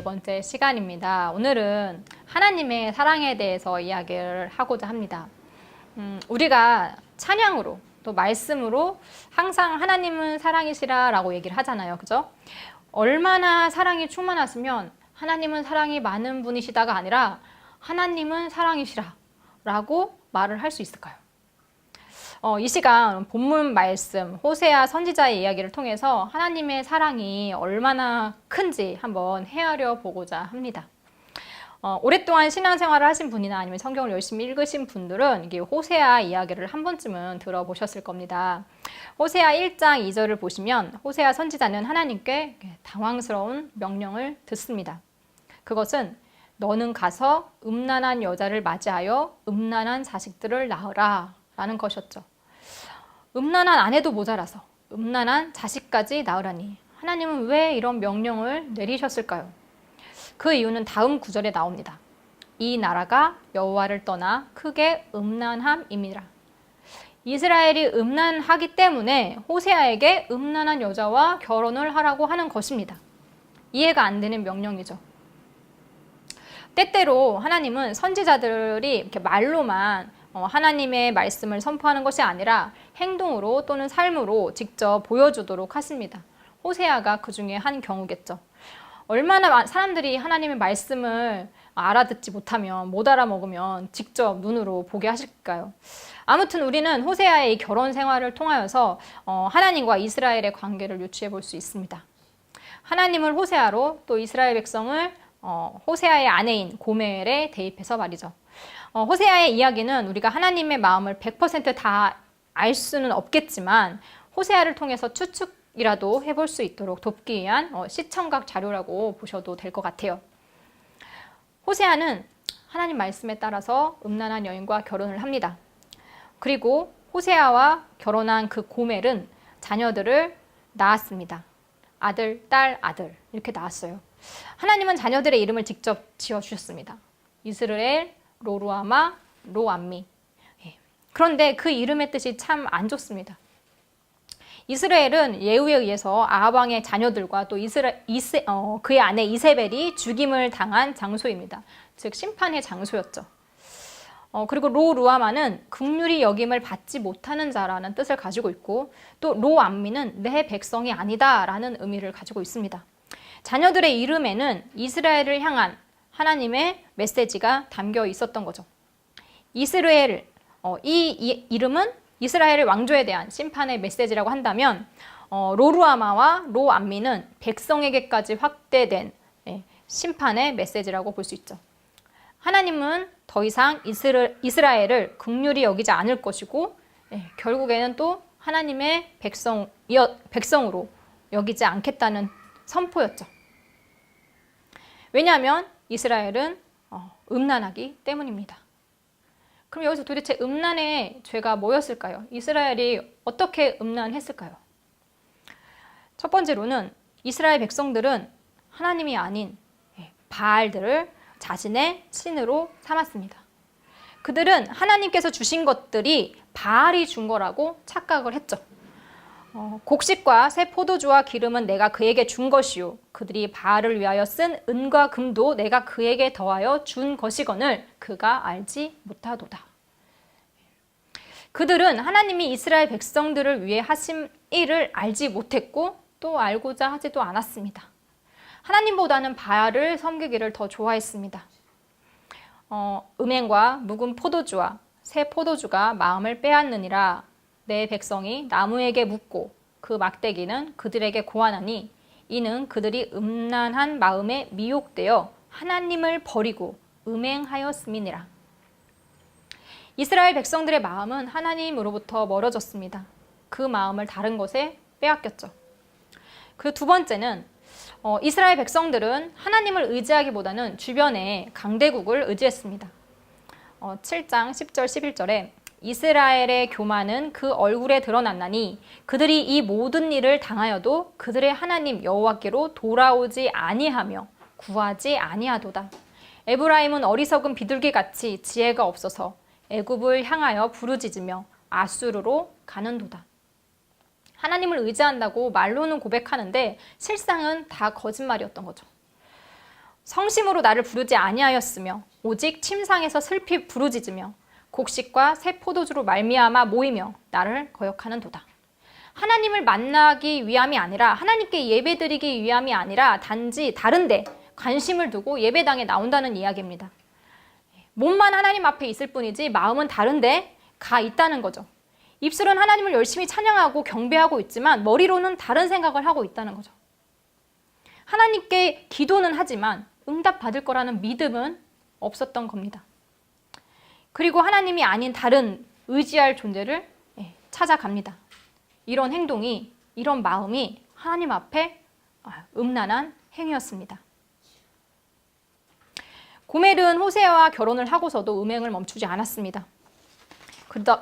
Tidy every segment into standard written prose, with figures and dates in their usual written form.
14번째 시간입니다. 오늘은 하나님의 사랑에 대해서 이야기를 하고자 합니다. 우리가 찬양으로 또 말씀으로 항상 하나님은 사랑이시라 라고 얘기를 하잖아요. 그죠? 얼마나 사랑이 충만하시면 하나님은 사랑이 많은 분이시다가 아니라 하나님은 사랑이시라 라고 말을 할 수 있을까요? 이 시간 본문 말씀 호세아 선지자의 이야기를 통해서 하나님의 사랑이 얼마나 큰지 한번 헤아려 보고자 합니다. 오랫동안 신앙생활을 하신 분이나 아니면 성경을 열심히 읽으신 분들은 이게 호세아 이야기를 한 번쯤은 들어보셨을 겁니다. 호세아 1장 2절을 보시면 호세아 선지자는 하나님께 당황스러운 명령을 듣습니다. 그것은 너는 가서 음란한 여자를 맞이하여 음란한 자식들을 낳으라 라는 것이었죠. 음란한 아내도 모자라서 음란한 자식까지 낳으라니 하나님은 왜 이런 명령을 내리셨을까요? 그 이유는 다음 구절에 나옵니다. 이 나라가 여호와를 떠나 크게 음란함이니라. 이스라엘이 음란하기 때문에 호세아에게 음란한 여자와 결혼을 하라고 하는 것입니다. 이해가 안 되는 명령이죠. 때때로 하나님은 선지자들이 이렇게 말로만 하나님의 말씀을 선포하는 것이 아니라 행동으로 또는 삶으로 직접 보여주도록 하십니다. 호세아가 그 중에 한 경우겠죠. 얼마나 사람들이 하나님의 말씀을 알아듣지 못하면, 못 알아먹으면 직접 눈으로 보게 하실까요? 아무튼 우리는 호세아의 이 결혼 생활을 통하여서 하나님과 이스라엘의 관계를 유추해 볼 수 있습니다. 하나님을 호세아로 또 이스라엘 백성을 호세아의 아내인 고멜에 대입해서 말이죠. 호세아의 이야기는 우리가 하나님의 마음을 100% 다 알 수는 없겠지만 호세아를 통해서 추측이라도 해볼 수 있도록 돕기 위한 시청각 자료라고 보셔도 될 것 같아요. 호세아는 하나님 말씀에 따라서 음란한 여인과 결혼을 합니다. 그리고 호세아와 결혼한 그 고멜은 자녀들을 낳았습니다. 아들, 딸, 아들 이렇게 낳았어요. 하나님은 자녀들의 이름을 직접 지어주셨습니다. 이스라엘, 로루아마, 로암미. 그런데 그 이름의 뜻이 참 안 좋습니다. 이스라엘은 예후에 의해서 아합 왕의 자녀들과 또 그의 아내 이세벨이 죽임을 당한 장소입니다. 즉 심판의 장소였죠. 그리고 로루아마는 긍휼히 여김을 받지 못하는 자라는 뜻을 가지고 있고 또 로암미는 내 백성이 아니다라는 의미를 가지고 있습니다. 자녀들의 이름에는 이스라엘을 향한 하나님의 메시지가 담겨 있었던 거죠. 이스라엘, 이 이름은 이스라엘의 왕조에 대한 심판의 메시지라고 한다면 로루아마와 로암미는 백성에게까지 확대된 심판의 메시지라고 볼 수 있죠. 하나님은 더 이상 이스라엘을 긍휼히 여기지 않을 것이고 결국에는 또 하나님의 백성으로 여기지 않겠다는 선포였죠. 왜냐하면 이스라엘은 음란하기 때문입니다. 그럼 여기서 도대체 음란의 죄가 뭐였을까요? 이스라엘이 어떻게 음란했을까요? 첫 번째로는 이스라엘 백성들은 하나님이 아닌 바알들을 자신의 신으로 삼았습니다. 그들은 하나님께서 주신 것들이 바알이 준 거라고 착각을 했죠. 곡식과 새 포도주와 기름은 내가 그에게 준 것이요 그들이 바알을 위하여 쓴 은과 금도 내가 그에게 더하여 준 것이거늘 그가 알지 못하도다. 그들은 하나님이 이스라엘 백성들을 위해 하신 일을 알지 못했고 또 알고자 하지도 않았습니다. 하나님보다는 바알을 섬기기를 더 좋아했습니다. 음행과 묵은 포도주와 새 포도주가 마음을 빼앗느니라. 내 백성이 나무에게 묻고 그 막대기는 그들에게 고하나니 이는 그들이 음란한 마음에 미혹되어 하나님을 버리고 음행하였음이니라. 이스라엘 백성들의 마음은 하나님으로부터 멀어졌습니다. 그 마음을 다른 것에 빼앗겼죠. 그리고 두 번째는 이스라엘 백성들은 하나님을 의지하기보다는 주변의 강대국을 의지했습니다. 7장 10절 11절에 이스라엘의 교만은 그 얼굴에 드러났나니 그들이 이 모든 일을 당하여도 그들의 하나님 여호와께로 돌아오지 아니하며 구하지 아니하도다. 에브라임은 어리석은 비둘기같이 지혜가 없어서 애굽을 향하여 부르짖으며 아수르로 가는도다. 하나님을 의지한다고 말로는 고백하는데 실상은 다 거짓말이었던 거죠. 성심으로 나를 부르지 아니하였으며 오직 침상에서 슬피 부르짖으며 곡식과 새 포도주로 말미암아 모이며 나를 거역하는도다. 하나님을 만나기 위함이 아니라 하나님께 예배드리기 위함이 아니라 단지 다른데 관심을 두고 예배당에 나온다는 이야기입니다. 몸만 하나님 앞에 있을 뿐이지 마음은 다른데 가 있다는 거죠. 입술은 하나님을 열심히 찬양하고 경배하고 있지만 머리로는 다른 생각을 하고 있다는 거죠. 하나님께 기도는 하지만 응답받을 거라는 믿음은 없었던 겁니다. 그리고 하나님이 아닌 다른 의지할 존재를 찾아갑니다. 이런 행동이, 이런 마음이 하나님 앞에 음란한 행위였습니다. 고멜은 호세아와 결혼을 하고서도 음행을 멈추지 않았습니다.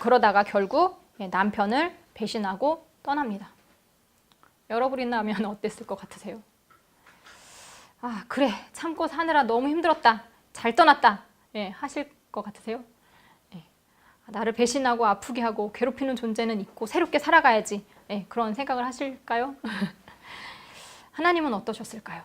그러다가 결국 남편을 배신하고 떠납니다. 여러분이라면 어땠을 것 같으세요? 아, 그래, 참고 사느라 너무 힘들었다, 잘 떠났다, 하실 것 같으세요? 나를 배신하고 아프게 하고 괴롭히는 존재는 있고 새롭게 살아가야지, 그런 생각을 하실까요? 하나님은 어떠셨을까요?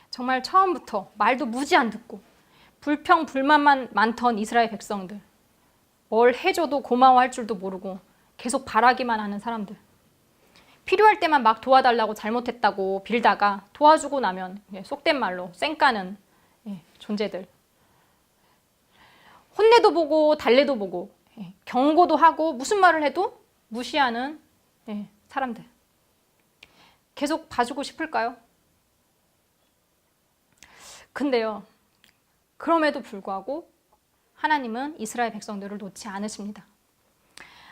정말 처음부터 말도 무지 안 듣고 불평 불만만 많던 이스라엘 백성들, 뭘 해줘도 고마워할 줄도 모르고 계속 바라기만 하는 사람들, 필요할 때만 막 도와달라고 잘못했다고 빌다가 도와주고 나면 속된 말로 쌩까는 존재들, 혼내도 보고 달래도 보고 경고도 하고 무슨 말을 해도 무시하는 사람들, 계속 봐주고 싶을까요? 근데요, 그럼에도 불구하고 하나님은 이스라엘 백성들을 놓지 않으십니다.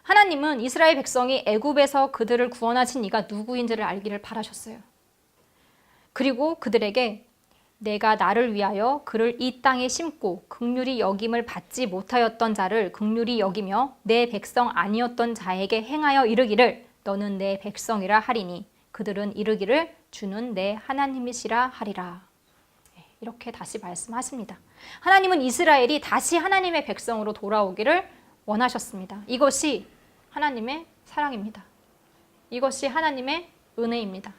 하나님은 이스라엘 백성이 애굽에서 그들을 구원하신 이가 누구인지를 알기를 바라셨어요. 그리고 그들에게 내가 나를 위하여 그를 이 땅에 심고 긍휼히 여김을 받지 못하였던 자를 긍휼히 여기며 내 백성 아니었던 자에게 행하여 이르기를 너는 내 백성이라 하리니 그들은 이르기를 주는 내 하나님이시라 하리라. 이렇게 다시 말씀하십니다. 하나님은 이스라엘이 다시 하나님의 백성으로 돌아오기를 원하셨습니다. 이것이 하나님의 사랑입니다. 이것이 하나님의 은혜입니다.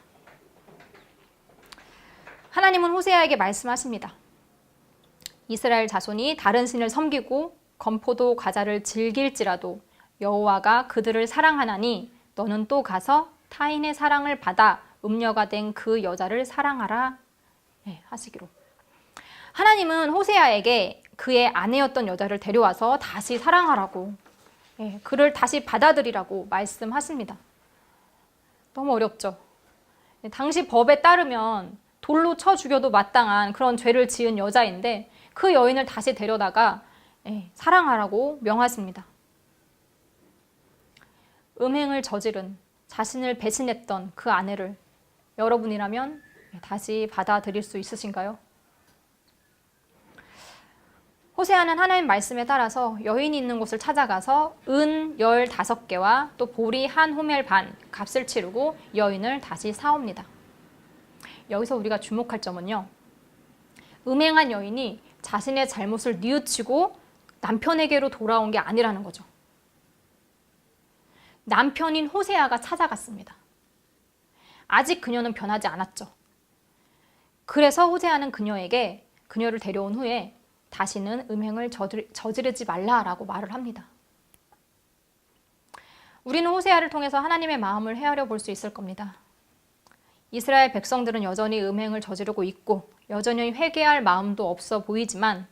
하나님은 호세아에게 말씀하십니다. 이스라엘 자손이 다른 신을 섬기고 건포도 과자를 즐길지라도 여호와가 그들을 사랑하나니 너는 또 가서 타인의 사랑을 받아 음녀가 된 그 여자를 사랑하라 하시기로. 하나님은 호세아에게 그의 아내였던 여자를 데려와서 다시 사랑하라고, 그를 다시 받아들이라고 말씀하십니다. 너무 어렵죠? 당시 법에 따르면 돌로 쳐 죽여도 마땅한 그런 죄를 지은 여자인데 그 여인을 다시 데려다가 사랑하라고 명하십니다. 음행을 저지른, 자신을 배신했던 그 아내를 여러분이라면 다시 받아들일 수 있으신가요? 호세아는 하나님 말씀에 따라서 여인이 있는 곳을 찾아가서 은 15개와 또 보리 한 호멜 반 값을 치르고 여인을 다시 사옵니다. 여기서 우리가 주목할 점은요, 음행한 여인이 자신의 잘못을 뉘우치고 남편에게로 돌아온 게 아니라는 거죠. 남편인 호세아가 찾아갔습니다. 아직 그녀는 변하지 않았죠. 그래서 호세아는 그녀를 데려온 후에 다시는 음행을 저지르지 말라라고 말을 합니다. 우리는 호세아를 통해서 하나님의 마음을 헤아려 볼 수 있을 겁니다. 이스라엘 백성들은 여전히 음행을 저지르고 있고 여전히 회개할 마음도 없어 보이지만,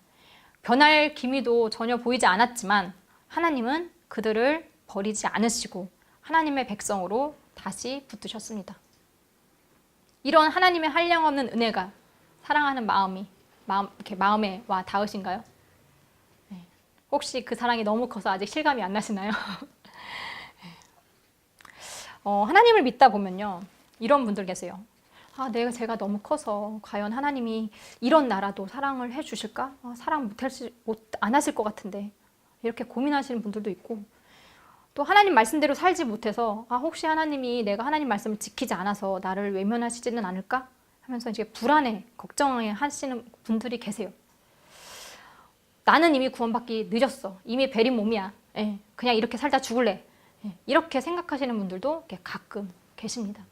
변할 기미도 전혀 보이지 않았지만 하나님은 그들을 버리지 않으시고 하나님의 백성으로 다시 붙드셨습니다. 이런 하나님의 한량없는 은혜가 사랑하는 마음에 와 닿으신가요? 혹시 그 사랑이 너무 커서 아직 실감이 안 나시나요? 하나님을 믿다 보면요, 이런 분들 계세요. 제가 너무 커서 과연 하나님이 이런 나라도 사랑을 해주실까? 사랑 안 하실 것 같은데, 이렇게 고민하시는 분들도 있고, 또 하나님 말씀대로 살지 못해서 혹시 하나님이 내가 하나님 말씀을 지키지 않아서 나를 외면하시지는 않을까? 하면서 이제 불안해, 걱정해 하시는 분들이 계세요. 나는 이미 구원받기 늦었어. 이미 베린 몸이야. 그냥 이렇게 살다 죽을래. 이렇게 생각하시는 분들도 가끔 계십니다.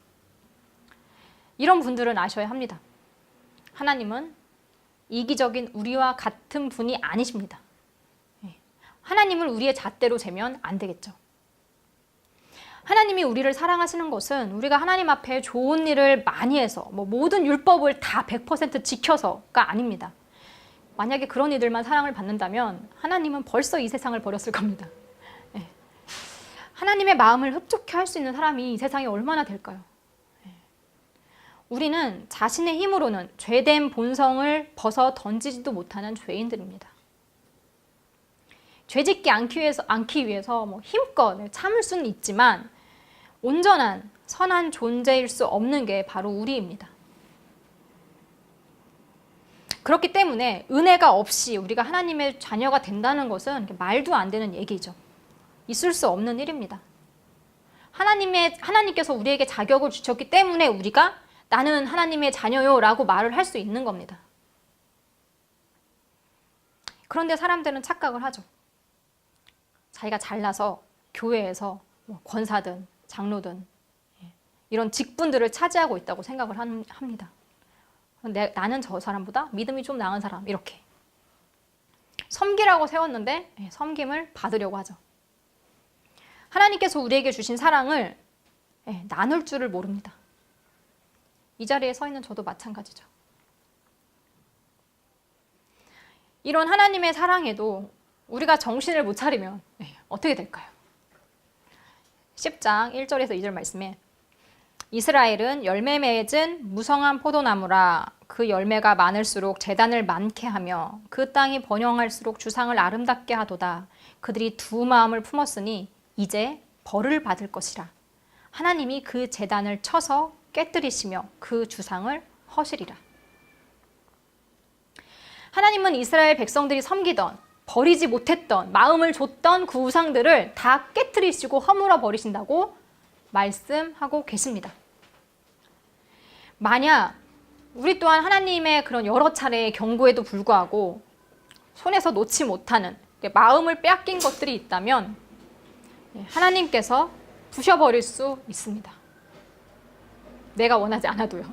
이런 분들은 아셔야 합니다. 하나님은 이기적인 우리와 같은 분이 아니십니다. 하나님을 우리의 잣대로 재면 안 되겠죠. 하나님이 우리를 사랑하시는 것은 우리가 하나님 앞에 좋은 일을 많이 해서 모든 율법을 다 100% 지켜서가 아닙니다. 만약에 그런 이들만 사랑을 받는다면 하나님은 벌써 이 세상을 버렸을 겁니다. 하나님의 마음을 흡족해 할 수 있는 사람이 이 세상에 얼마나 될까요? 우리는 자신의 힘으로는 죄된 본성을 벗어 던지지도 못하는 죄인들입니다. 죄짓지 않기 위해서 힘껏 참을 수는 있지만 온전한 선한 존재일 수 없는 게 바로 우리입니다. 그렇기 때문에 은혜가 없이 우리가 하나님의 자녀가 된다는 것은 말도 안 되는 얘기죠. 있을 수 없는 일입니다. 하나님께서 우리에게 자격을 주셨기 때문에 우리가 나는 하나님의 자녀요 라고 말을 할 수 있는 겁니다. 그런데 사람들은 착각을 하죠. 자기가 잘나서 교회에서 권사든 장로든 이런 직분들을 차지하고 있다고 생각을 합니다. 나는 저 사람보다 믿음이 좀 나은 사람, 이렇게. 섬기라고 세웠는데 섬김을 받으려고 하죠. 하나님께서 우리에게 주신 사랑을 나눌 줄을 모릅니다. 이 자리에 서 있는 저도 마찬가지죠. 이런 하나님의 사랑에도 우리가 정신을 못 차리면 어떻게 될까요? 10장 1절에서 2절 말씀에 이스라엘은 열매 맺은 무성한 포도나무라. 그 열매가 많을수록 제단을 많게 하며 그 땅이 번영할수록 주상을 아름답게 하도다. 그들이 두 마음을 품었으니 이제 벌을 받을 것이라. 하나님이 그 제단을 쳐서 깨뜨리시며 그 주상을 허시리라. 하나님은 이스라엘 백성들이 섬기던, 버리지 못했던, 마음을 줬던 그 우상들을 다 깨뜨리시고 허물어 버리신다고 말씀하고 계십니다. 만약 우리 또한 하나님의 그런 여러 차례의 경고에도 불구하고 손에서 놓지 못하는 마음을 빼앗긴 것들이 있다면 하나님께서 부셔버릴 수 있습니다. 내가 원하지 않아도요.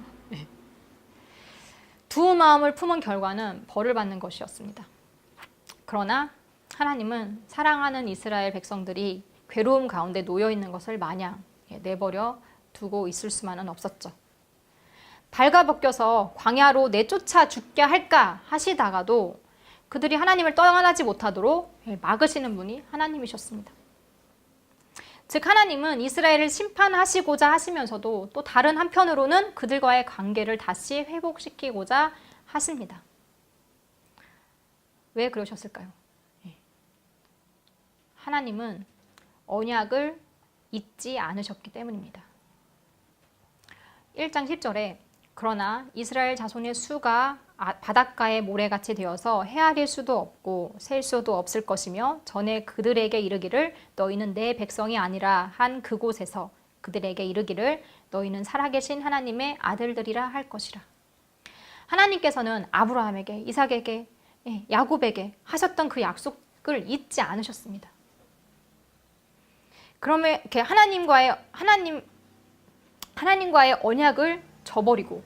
두 마음을 품은 결과는 벌을 받는 것이었습니다. 그러나 하나님은 사랑하는 이스라엘 백성들이 괴로움 가운데 놓여 있는 것을 마냥 내버려 두고 있을 수만은 없었죠. 발가벗겨서 광야로 내쫓아 죽게 할까 하시다가도 그들이 하나님을 떠나지 못하도록 막으시는 분이 하나님이셨습니다. 즉 하나님은 이스라엘을 심판하시고자 하시면서도 또 다른 한편으로는 그들과의 관계를 다시 회복시키고자 하십니다. 왜 그러셨을까요? 하나님은 언약을 잊지 않으셨기 때문입니다. 1장 10절에 그러나 이스라엘 자손의 수가 바닷가의 모래같이 되어서 헤아릴 수도 없고 셀 수도 없을 것이며 전에 그들에게 이르기를 너희는 내 백성이 아니라 한 그곳에서 그들에게 이르기를 너희는 살아계신 하나님의 아들들이라 할 것이라. 하나님께서는 아브라함에게, 이삭에게, 야곱에게 하셨던 그 약속을 잊지 않으셨습니다. 그러면 이렇게 하나님과의 언약을 저버리고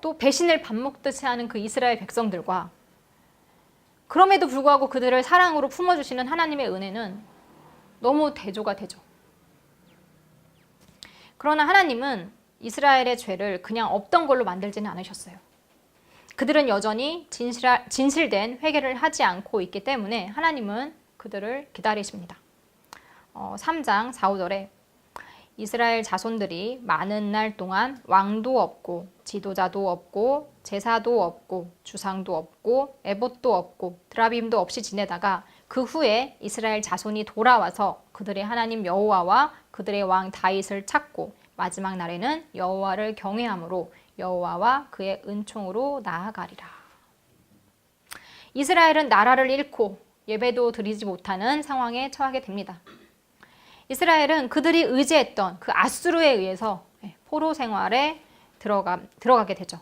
또 배신을 밥 먹듯이 하는 그 이스라엘 백성들과 그럼에도 불구하고 그들을 사랑으로 품어주시는 하나님의 은혜는 너무 대조가 되죠. 그러나 하나님은 이스라엘의 죄를 그냥 없던 걸로 만들지는 않으셨어요. 그들은 여전히 진실된 회개를 하지 않고 있기 때문에 하나님은 그들을 기다리십니다. 3장 4, 5절에 이스라엘 자손들이 많은 날 동안 왕도 없고 지도자도 없고 제사도 없고 주상도 없고 에봇도 없고 드라빔도 없이 지내다가 그 후에 이스라엘 자손이 돌아와서 그들의 하나님 여호와와 그들의 왕 다윗을 찾고 마지막 날에는 여호와를 경외함으로 여호와와 그의 은총으로 나아가리라. 이스라엘은 나라를 잃고 예배도 드리지 못하는 상황에 처하게 됩니다. 이스라엘은 그들이 의지했던 그 아수르에 의해서 포로 생활에 들어가게 되죠.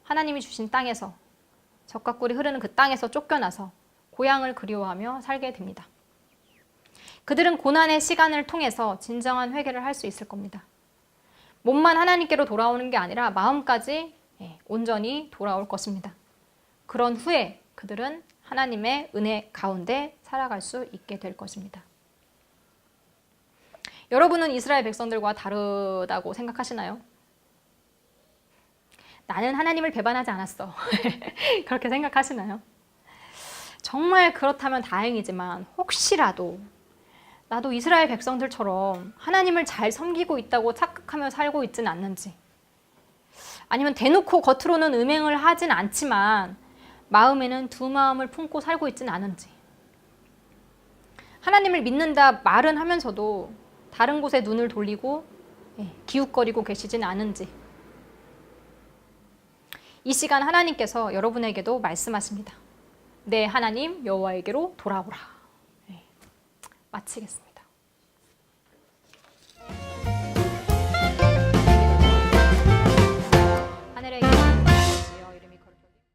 하나님이 주신 땅에서 젖과 꿀이 흐르는 그 땅에서 쫓겨나서 고향을 그리워하며 살게 됩니다. 그들은 고난의 시간을 통해서 진정한 회개를 할 수 있을 겁니다. 몸만 하나님께로 돌아오는 게 아니라 마음까지 온전히 돌아올 것입니다. 그런 후에 그들은 하나님의 은혜 가운데 살아갈 수 있게 될 것입니다. 여러분은 이스라엘 백성들과 다르다고 생각하시나요? 나는 하나님을 배반하지 않았어. 그렇게 생각하시나요? 정말 그렇다면 다행이지만 혹시라도 나도 이스라엘 백성들처럼 하나님을 잘 섬기고 있다고 착각하며 살고 있지는 않는지, 아니면 대놓고 겉으로는 음행을 하진 않지만 마음에는 두 마음을 품고 살고 있지는 않은지, 하나님을 믿는다 말은 하면서도 다른 곳에 눈을 돌리고 기웃거리고 계시지는 않은지, 이 시간 하나님께서 여러분에게도 말씀하십니다. 내 하나님 여호와에게로 돌아오라. 마치겠습니다.